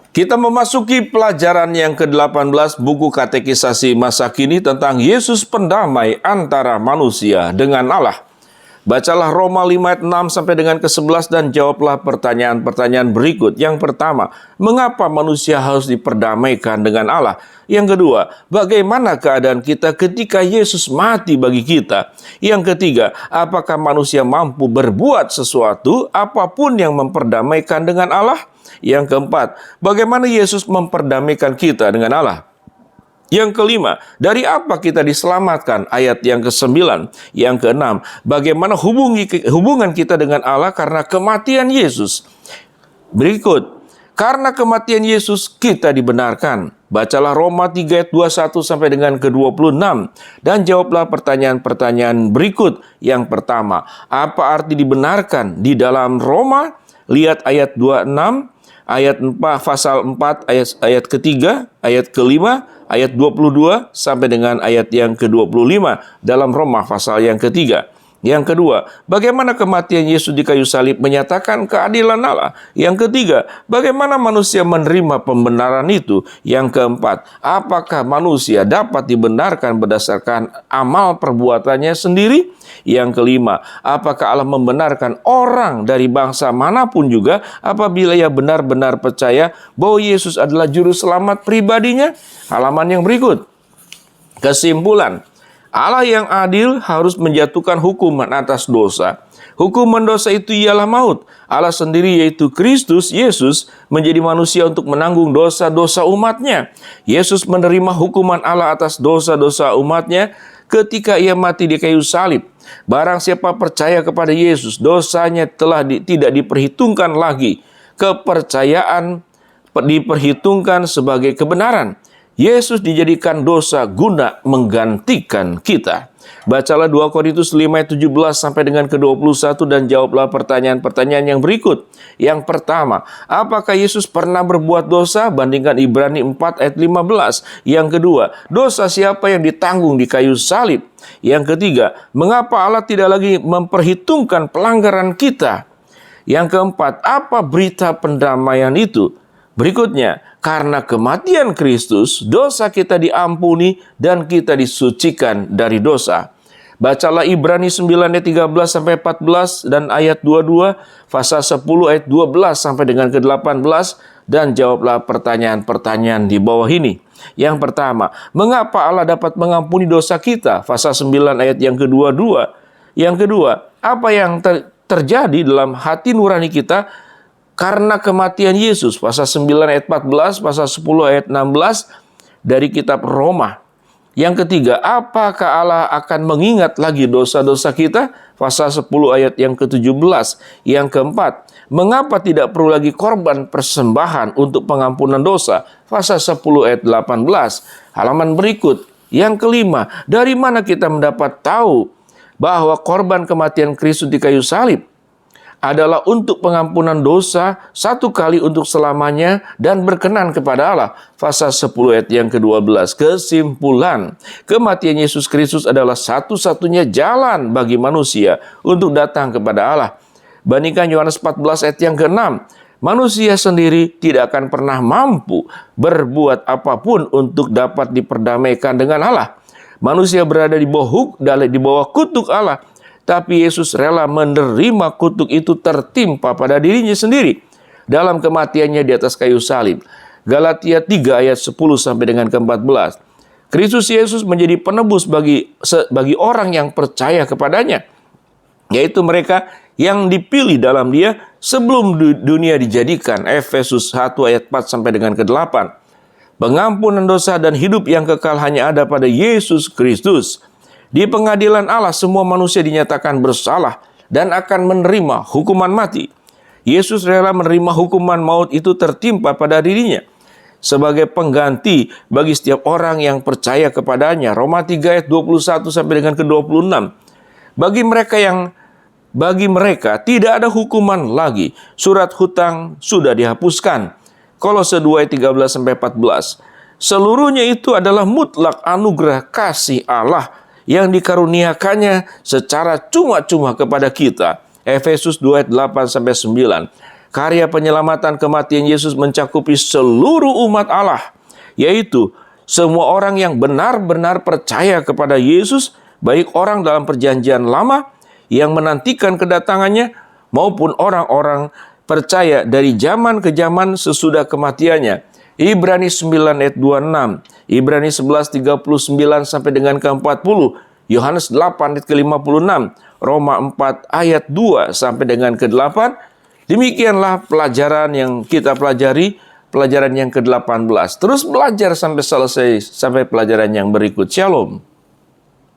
Kita memasuki pelajaran yang ke-18 buku katekisasi masa kini tentang Yesus pendamai antara manusia dengan Allah. Bacalah Roma 5 ayat 6 sampai dengan ke-11 dan jawablah pertanyaan-pertanyaan berikut. Yang pertama, mengapa manusia harus diperdamaikan dengan Allah? Yang kedua, bagaimana keadaan kita ketika Yesus mati bagi kita? Yang ketiga, apakah manusia mampu berbuat sesuatu apapun yang memperdamaikan dengan Allah? Yang keempat, bagaimana Yesus memperdamaikan kita dengan Allah? Yang kelima, dari apa kita diselamatkan? Ayat yang ke-9. Yang keenam, bagaimana hubungan kita dengan Allah karena kematian Yesus? Berikut, karena kematian Yesus kita dibenarkan. Bacalah Roma 3 ayat 21 sampai dengan ke-26 dan jawablah pertanyaan-pertanyaan berikut. Yang pertama, apa arti dibenarkan di dalam Roma? Lihat ayat 26. Ayat 4, pasal 4, ayat ketiga, ayat kelima, ayat 22, sampai dengan ayat yang ke-25 dalam Roma pasal yang ketiga. Yang kedua, bagaimana kematian Yesus di kayu salib menyatakan keadilan Allah? Yang ketiga, bagaimana manusia menerima pembenaran itu? Yang keempat, apakah manusia dapat dibenarkan berdasarkan amal perbuatannya sendiri? Yang kelima, apakah Allah membenarkan orang dari bangsa manapun juga apabila ia benar-benar percaya bahwa Yesus adalah juru selamat pribadinya? Halaman yang berikut. Kesimpulan, Allah yang adil harus menjatuhkan hukuman atas dosa. Hukuman dosa itu ialah maut. Allah sendiri yaitu Kristus Yesus menjadi manusia untuk menanggung dosa-dosa umatnya. Yesus menerima hukuman Allah atas dosa-dosa umatnya ketika ia mati di kayu salib. Barang siapa percaya kepada Yesus, dosanya telah tidak diperhitungkan lagi. Kepercayaan diperhitungkan sebagai kebenaran. Yesus dijadikan dosa guna menggantikan kita. Bacalah 2 Korintus 5 ayat 17 sampai dengan ke-21 dan jawablah pertanyaan-pertanyaan yang berikut. Yang pertama, apakah Yesus pernah berbuat dosa? Bandingkan Ibrani 4 ayat 15. Yang kedua, dosa siapa yang ditanggung di kayu salib? Yang ketiga, mengapa Allah tidak lagi memperhitungkan pelanggaran kita? Yang keempat, apa berita pendamaian itu? Berikutnya, karena kematian Kristus, dosa kita diampuni dan kita disucikan dari dosa. Bacalah Ibrani 9 ayat 13 sampai 14 dan ayat 22, pasal 10 ayat 12 sampai dengan ke-18 dan jawablah pertanyaan-pertanyaan di bawah ini. Yang pertama, mengapa Allah dapat mengampuni dosa kita? Pasal 9 ayat yang kedua-dua. Yang kedua, apa yang terjadi dalam hati nurani kita karena kematian Yesus? Pasal 9 ayat 14, pasal 10 ayat 16 dari kitab Roma. Yang ketiga, apakah Allah akan mengingat lagi dosa-dosa kita? Pasal 10 ayat yang ke-17. Yang keempat, mengapa tidak perlu lagi korban persembahan untuk pengampunan dosa? Pasal 10 ayat 18. Halaman berikut. Yang kelima, dari mana kita mendapat tahu bahwa korban kematian Kristus di kayu salib adalah untuk pengampunan dosa satu kali untuk selamanya dan berkenan kepada Allah? Pasal 10 ayat yang ke-12. Kesimpulan, kematian Yesus Kristus adalah satu-satunya jalan bagi manusia untuk datang kepada Allah. Bandingkan Yohanes 14 ayat yang ke-6. Manusia sendiri tidak akan pernah mampu berbuat apapun untuk dapat diperdamaikan dengan Allah. Manusia berada di bawah kutuk Allah. Tapi Yesus rela menerima kutuk itu tertimpa pada dirinya sendiri dalam kematiannya di atas kayu salib. Galatia 3 ayat 10 sampai dengan ke-14. Kristus Yesus menjadi penebus bagi orang yang percaya kepadanya, yaitu mereka yang dipilih dalam Dia sebelum dunia dijadikan. Efesus 1 ayat 4 sampai dengan ke-8. Pengampunan dosa dan hidup yang kekal hanya ada pada Yesus Kristus. Di pengadilan Allah semua manusia dinyatakan bersalah dan akan menerima hukuman mati. Yesus rela menerima hukuman maut itu tertimpa pada dirinya sebagai pengganti bagi setiap orang yang percaya kepadanya. Roma 3 ayat 21 sampai dengan ke-26. Bagi mereka tidak ada hukuman lagi. Surat hutang sudah dihapuskan. Kolose 2 ayat 13 sampai 14. Seluruhnya itu adalah mutlak anugerah kasih Allah yang dikaruniakannya secara cuma-cuma kepada kita. Efesus 2 ayat 8 sampai 9. Karya penyelamatan kematian Yesus mencakupi seluruh umat Allah, yaitu semua orang yang benar-benar percaya kepada Yesus, baik orang dalam perjanjian lama yang menantikan kedatangannya, maupun orang-orang percaya dari zaman ke zaman sesudah kematiannya. Ibrani 9 ayat 26, Ibrani 11 39 sampai dengan ke-40, Yohanes 8 ayat ke-56, Roma 4 ayat 2 sampai dengan ke-8. Demikianlah pelajaran yang kita pelajari, pelajaran yang ke-18. Terus belajar sampai selesai, sampai pelajaran yang berikut. Shalom.